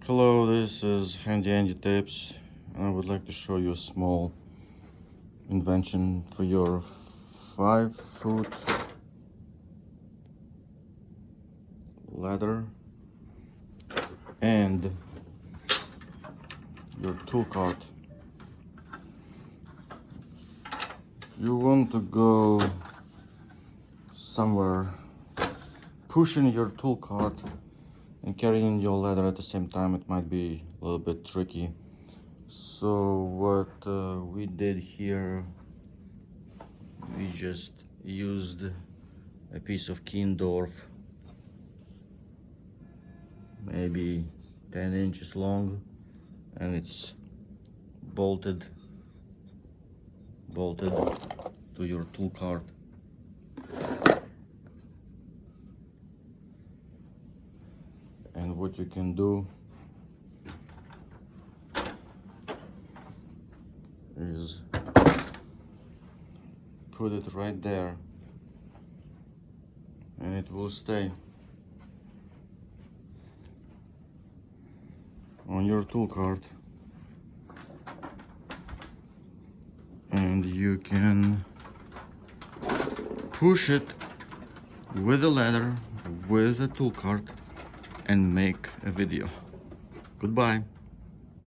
Hello, this is Handy Andy Tapes. I would like to show you a small invention for your 5-foot ladder and your tool cart. You want to go somewhere, pushing your tool cart and carrying your ladder at the same time, it might be a little bit tricky. So what we did here, we just used a piece of Kindorf, maybe 10 inches long, and it's bolted to your tool cart. And what you can do is put it right there and it will stay on your tool cart, and you can push it with a ladder, with a tool cart, and make a video. Goodbye.